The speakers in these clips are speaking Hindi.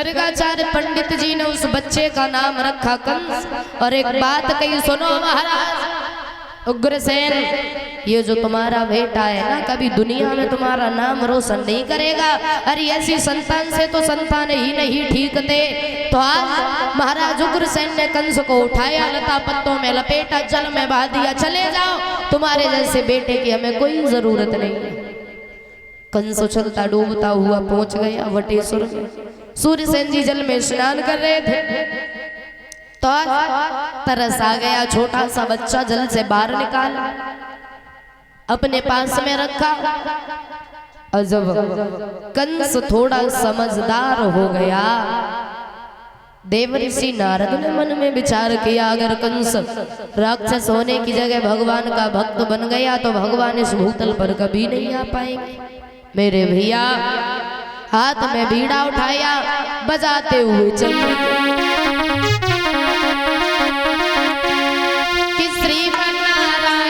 गर्गाचार्य पंडित जी ने उस बच्चे का नाम रखा कंस। और एक बात कही, सुनो महाराज उग्रसेन, ये जो तुम्हारा बेटा है ना, कभी दुनिया में तुम्हारा नाम रोशन नहीं करेगा। अरे ऐसी संतान से तो संतान ही नहीं ठीक थे। तो आज महाराज उग्रसेन ने कंस को उठाया, लता पत्तों में लपेटा, जल में बहा दिया, चले जाओ, तुम्हारे जैसे बेटे की हमें कोई जरूरत नहीं है। कंस उछलता डूबता हुआ पहुंच गया वटेश्वर में। सूर्यसेन जी जल में स्नान कर रहे थे तो तरस आ गया। छोटा सा बच्चा जल से बाहर निकाला, अपने पास में रखा। और जब कंस थोड़ा समझदार हो गया, देवऋषि नारद ने मन में विचार किया, अगर कंस राक्षस होने की जगह भगवान का भक्त बन गया तो भगवान इस भूतल पर कभी नहीं आ पाएंगे। मेरे भैया हाथ में बीड़ा उठाया, बजाते हुए चले कि श्रीमन्नारायण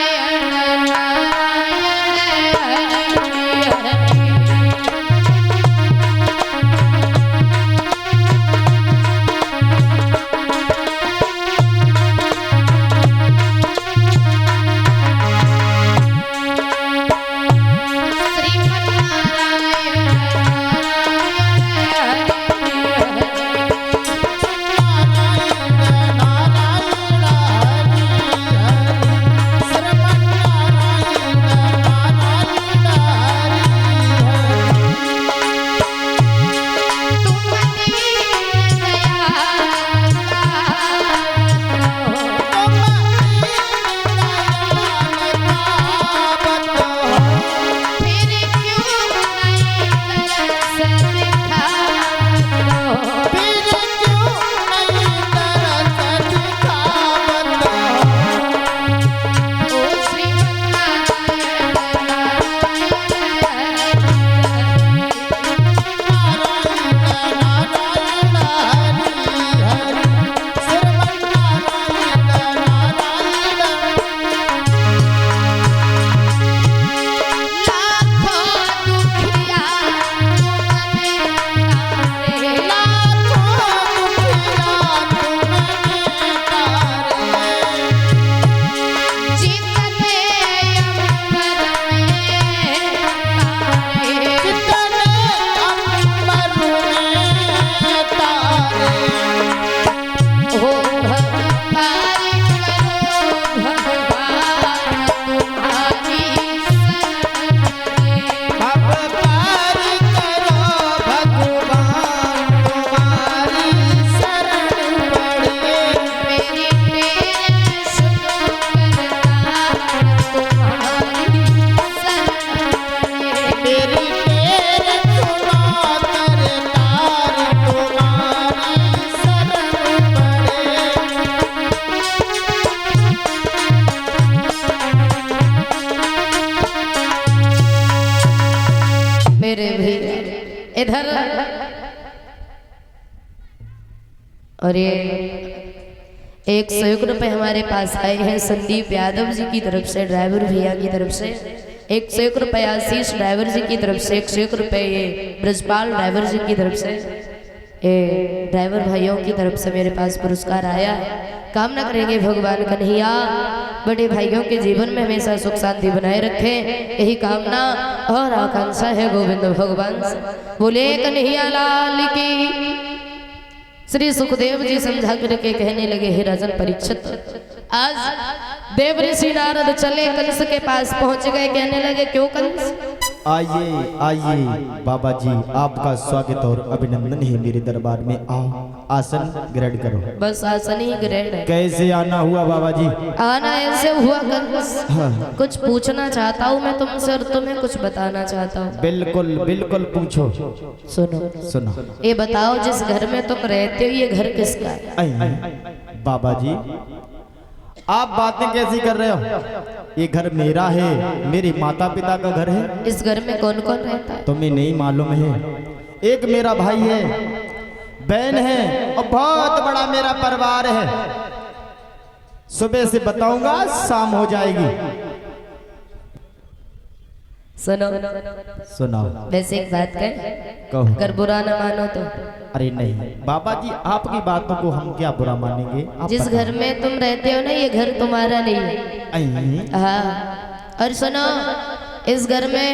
इधर। और ये 101 रुपए हमारे पास आए हैं संदीप यादव जी की तरफ से, ड्राइवर भैया की तरफ से। 101 रुपए आशीष ड्राइवर जी की तरफ से। 101 रुपए ये ब्रजपाल ड्राइवर जी की तरफ से। ये ड्राइवर भाइयों की तरफ से मेरे पास पुरस्कार आया। कामना करेंगे भगवान कन्हैया बड़े भाइयों के जीवन में हमेशा सुख शांति बनाए रखे, यही कामना और आकांक्षा है गोविंद भगवान से। बोले कन्हैया लाल की। श्री सुखदेव जी समझा करके कहने लगे, हे राजन परीक्षित, आज देवऋषि नारद चले कंस के पास पहुंच गए। कहने लगे, क्यों कंस? आइए आइए बाबा जी, आपका स्वागत और अभिनंदन है मेरे दरबार में। आओ आसन ग्रहण करो। बस आसन ही ग्रहण। कैसे आना हुआ बाबा जी? आना ऐसे हुआ कंस, हाँ। कुछ पूछना चाहता हूँ मैं तुमसे और तुम्हें कुछ बताना चाहता हूँ। बिल्कुल बिल्कुल पूछो। सुनो सुनो। ये बताओ, जिस घर में तुम रहते हो ये घर किसका है? बाबा जी आप बातें कैसी कर रहे हो? ये घर मेरा है, मेरे माता पिता का घर है। इस घर में कौन कौन रहता है? तुम्हें नहीं मालूम है? एक मेरा भाई है, बहन है और बहुत बड़ा मेरा परिवार है। सुबह से बताऊंगा, शाम हो जाएगी। सुनो सुनाओ। वैसे एक बात कह, कहो। अगर बुरा न मानो तो अरे नहीं बाबा जी, आपकी बातों को हम क्या बुरा मानेंगे। आप जिस बताएं। घर में तुम रहते हो ना, ये घर तुम्हारा नहीं है। अहीं, हाँ, और सुनो, इस घर में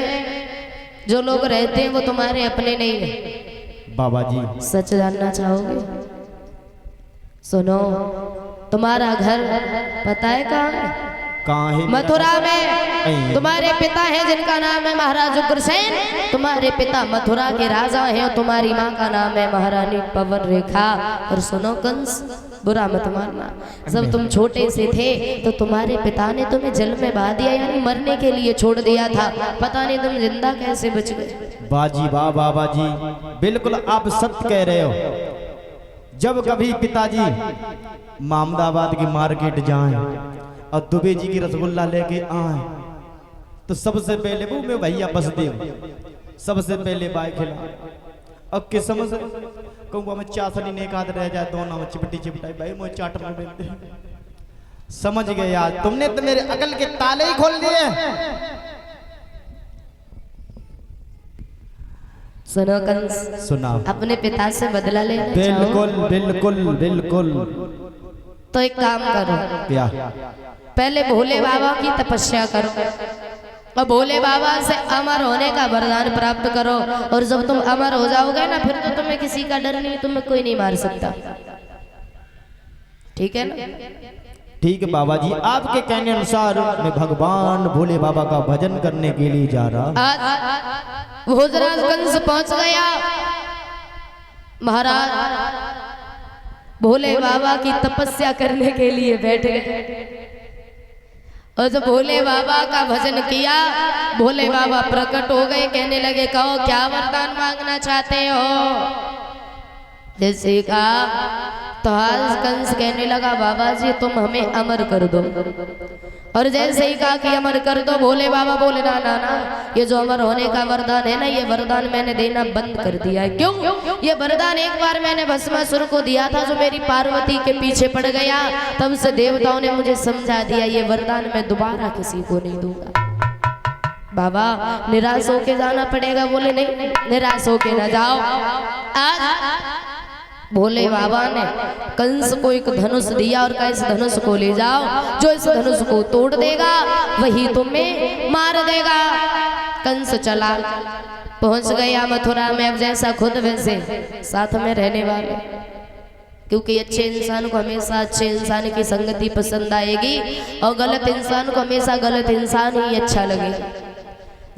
जो लोग रहते हैं वो तुम्हारे अपने नहीं है। बाबा जी सच जानना चाहोगे? सुनो, तुम्हारा घर पता है कहाँ है? कहाँ है? मथुरा में। तुम्हारे पिता हैं जिनका नाम है महाराज उग्रसेन, तुम्हारे पिता मथुरा के राजा हैं, और तुम्हारी माँ का नाम है महारानी पवन रेखा। और सुनो कंस, बुरा मत मानना, जब तुम छोटे से थे तो तुम्हारे पिता ने तुम्हें जल में बहा दिया, यानी मरने के लिए छोड़ दिया था। पता नहीं तुम जिंदा कैसे बच गए। बाजी वाह बाबा जी, बिल्कुल आप सत्य कह रहे हो। जब कभी पिताजी मामदाबाद की मार्केट जाएं और दुबे जी की रसगुल्ला लेके आए तो सबसे पहले वो मैं भैया बस दे, सबसे पहले बाय खिला। अब किस समझ कहूँगा मैं चासनी ने काद रह जाए, दोनों में चिपटी चिपटाई भाई मुझे चाट में मिलते। समझ गए यार, तुमने तो मेरे अकल के ताले ही खोल दिए। सुनो कंस, सुनाओ। अपने पिता से बदला लेना बिल्कुल चाहो बिल्कुल बिल्कुल। तो एक काम करो, क्या? पहले भोले बाबा की तपस्या करो और भोले बाबा से अमर होने का वरदान प्राप्त करो। और जब तुम अमर हो जाओगे ना, फिर तो तुम्हें किसी का डर नहीं, तुम्हें कोई नहीं मार सकता। ठीक है ना? ठीक है बाबा जी, आपके कहने अनुसार मैं भगवान भोले बाबा का भजन करने के लिए जा रहा। आज भोजराज कंस पहुंच गया। महाराज भोले बाबा की तपस्या करने के लिए बैठ गए, और जब भोले बाबा का भजन किया, भोले बाबा प्रकट हो गए। कहने लगे, कहो क्या वरदान मांगना चाहते हो? जैसे कहा तो आज कंस कहने लगा, बाबा जी तुम हमें अमर कर दो। और जैसे ही कहा कि अमर कर दो, भोले बाबा बोले, ना ना ना, ये जो अमर होने का वरदान है ना, ये वरदान मैंने देना बंद कर दिया है। क्यों? ये वरदान एक बार मैंने भस्मासुर को दिया था, जो मेरी पार्वती के पीछे पड़ गया। तब से देवताओं ने मुझे समझा दिया, ये वरदान मैं दोबारा किसी को नहीं दूंगा। बाबा निराश होके जाना पड़ेगा। बोले नहीं, निराश होके ना जाओ। आज भोले बाबा ने कंस को एक धनुष दिया और कहा, इस धनुष को ले जाओ, जो इस धनुष को तोड़ देगा वही तुम्हें मार देगा। कंस चला, पहुंच गया मथुरा में। अब जैसा खुद वैसे साथ में रहने वाले, क्योंकि अच्छे इंसान को हमेशा अच्छे इंसान की संगति पसंद आएगी, और गलत इंसान को हमेशा गलत इंसान ही अच्छा लगेगा।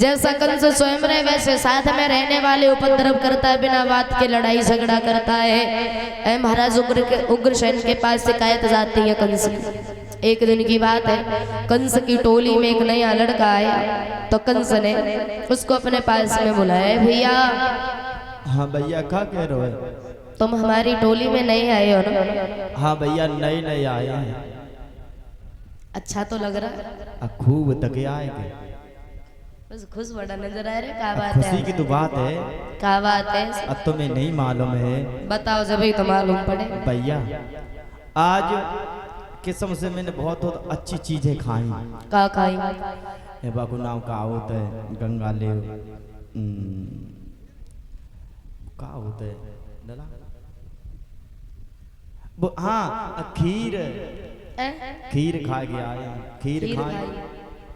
जैसा कंस स्वयं रहे, वैसे साथ में रहने वाले उपद्रव करता है, बिना बात के लड़ाई झगड़ा करता है। महाराज उग्रसेन के पास शिकायत जाती है कंस की। एक दिन की बात है, कंस की टोली में एक नया लड़का आया, तो कंस ने उसको अपने पास में बुलाया। भैया। हाँ भैया, क्या कह रहे हो? तुम हमारी टोली में नए आए हो ना? हाँ भैया, नए नए आए हैं। अच्छा तो लग रहा है। खूब तक आएंगे, बस खुश बड़ा नजर आ रहा है। क्या बात है? खुशी की तो बात है। क्या बात है? अब तुम्हें नहीं मालूम है? बताओ जब ही तो मालूम पड़े। भैया आज किस्म से मैंने बहुत अच्छी चीजें खाई। का खाई? बाबू नाम का होता है, गंगा ले का होता है डला? हाँ, खीर खीर खा के आए। खीर खाए,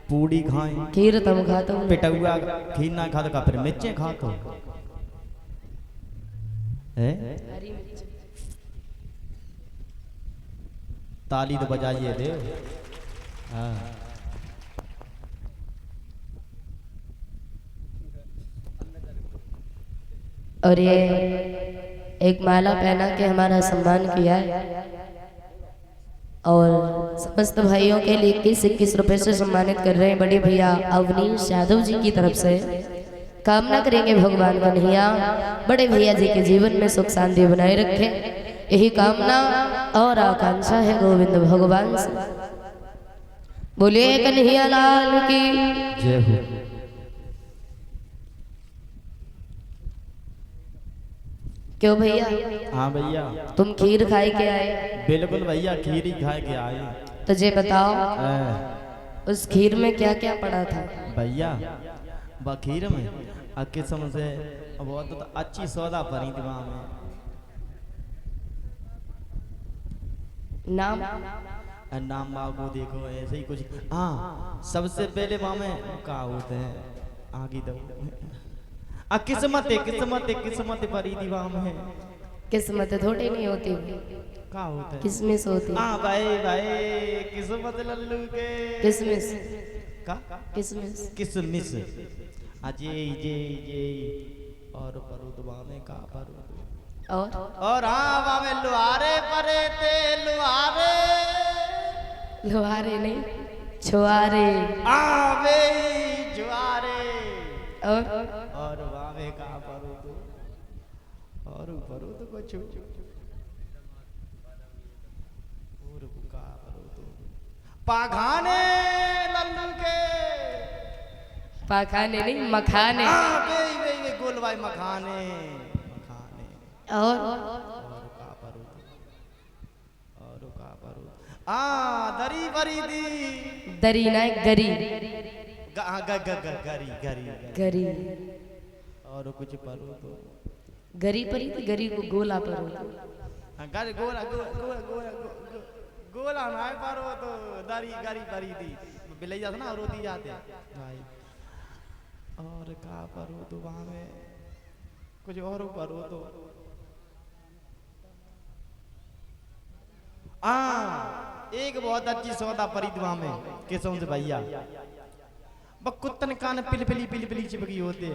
पूड़ी खाए। खीर तुम खाते हो? पिटुआ खीर ना खाता का, फिर मिर्चें खाते हो? ताली तो बजाइए दे। हाँ। और ये एक माला पहना के हमारा सम्मान किया है, और समस्त भाइयों के लिए 21 रुपए से सम्मानित कर रहे हैं बड़े भैया अवनीश यादव जी की तरफ से। कामना करेंगे भगवान कन्हैया बड़े भैया जी के जीवन में सुख शांति बनाए रखे, यही कामना और आकांक्षा है गोविंद भगवान से। बोलिए कन्हैया लाल की जय हो। क्यों भैया? हाँ भैया। तुम खीर खाए के आए? बिल्कुल भैया, खीर ही खाए के आए। तुझे बताओ उस खीर में क्या क्या पड़ा था? भैया खीर में किस्म से बहुत तो अच्छी सौदा पड़ी थी वहाँ में। नाम नाम बाबू देखो ऐसे ही कुछ। हाँ सबसे पहले वहां में का होते हैं आगे दो किस्मत है किस्मत है किस्मत भरी दीवार में किस्मत थोड़ी नहीं होती, का होता है किसमिस होती। हाँ भाई भाई किस्मत लल्लू के किसमिस का किसमिस किसमिस अजय जे और परुदवा में का परुद और हाँ वहां में लुहारे परे थे लुहारे लोहारे नहीं छुआरे आवे जुआरे और वावे का परुद और परुद को छू और का परुद पाखाने लल्लू के पाखाने नहीं मखाने वे गोलवाई मखाने मखाने और दरी बरी दी दरी ना गरी गरी गरी गरी और कुछ परो तो गरी परी थी, गरी को गोला परो गरी गोला गोला गोला गोला ना परो तो दरी गरी परी दी बिलाई जाते ना रोती जाते भाई और का परो तो वहां में कुछ और परो तो एक बहुत अच्छी सौदा परिद्वा में केसों से भैया कुत्तन कान पिलपिली पिलपिली चिपकी होते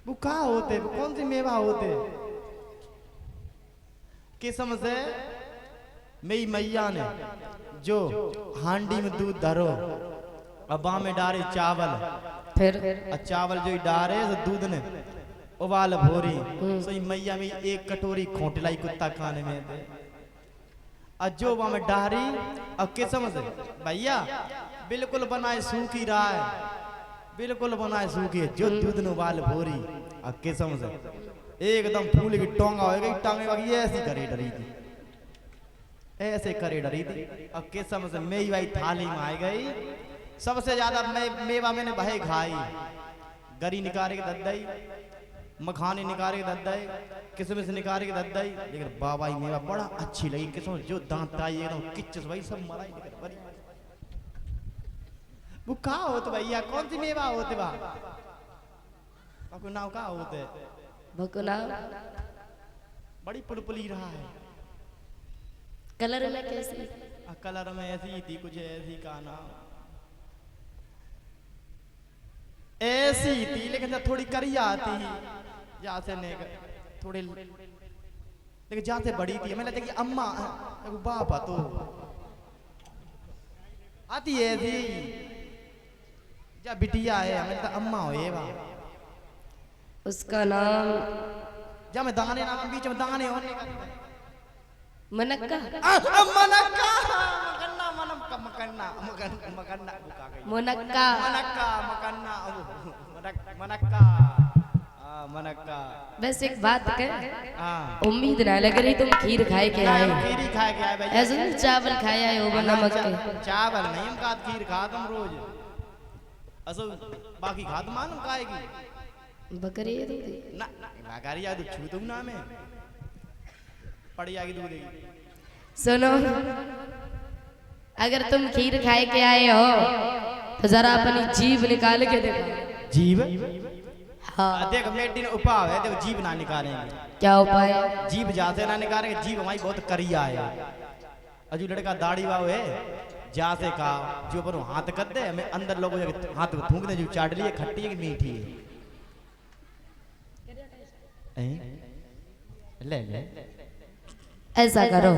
वो का होते वो कौन सी मेवा होते किस्म से मेरी मैया ने जो हांडी में दूध धरो अबा में डारे चावल फिर चावल जो डारे तो दूध ने उबाल भोरी सही मैया में एक कटोरी खोटलाई कुत्ता खाने में दे जो वहां में डारी और किस्म से भैया बिल्कुल बनाए सूखी राय बिल्कुल बनाए सूखी जो दूध ने उबाल भोरी और किस्म से एकदम फूल की टोंगा हो गई टांगे वाली ऐसी करे डरी थी ऐसे करे डरी थी और किस्म से मेरी भाई थाली में आ गई सबसे ज्यादा मेवा मैंने भाई खाई गरी निकाले के दद्दाई मखाने निकाले के दद्दाई किस्म से निकाले के दद्दाई लेकिन बाबा ही मेवा बड़ा अच्छी लगी किस्म जो दांत आई एकदम किच्चस भाई सब मलाई निकल बड़ी वो का होते भैया कौन सी मेवा होते बा आपको नाव का होते भकुना बड़ी पुलपुली रहा है कलर में कैसी कलर में ऐसी थी कुछ ऐसी का नाम ऐसी थी लेकिन थोड़ी करिया आती जहाँ से थोड़े लेकिन जहाँ से बड़ी थी मैंने देखी अम्मा बापा तो आती है थी जा बिटिया है हमें तो अम्मा हो ये बा उसका नाम जा मैं दाने नाम बीच में दाने होने मनक्का मनक्का मकन्ना मनक्का मकन्ना मकन्ना मुनक्का मनक्का मकन्ना मनक्का मनक्का। वैसे एक बात कह हाँ उम्मीद ना लग रही तुम खीर खाए के आए खीर खाए के आए भैया ऐसे नहीं चावल खाया है वो नमक के चावल नहीं हम का खीर खा तुम रोज असो बाकी खा तुम मालूम खाएगी बकरी है ना बकरी या तो छू तुम ना में पड़ जाएगी दूध देगी सुनो अगर तुम खीर खाए के आए हो तो जरा अपनी जीभ निकाल के देखो जीभ हाँ देख मेटी ने उपाय है देखो जीभ ना निकालेंगे क्या उपाय जीभ जाते ना निकालेंगे जीभ हमारी बहुत करिया है अजू लड़का दाढ़ी वाव है जा से का जो पर हाथ कर दे हमें अंदर लोगों हाथ थूक दे जो चाट लिए खट्टी है कि मीठी है ले ले ऐसा करो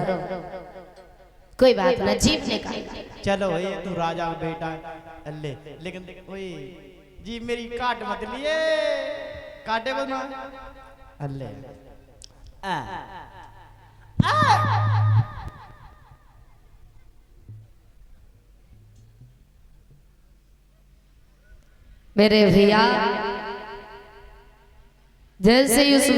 कोई बात ना जीभ निकाल चलो ये तू राजा का बेटा अल्ले लेकिन ओए जी मेरी काट मत लिए काटे को ना अल्ले मेरे भैया जैसे ही उस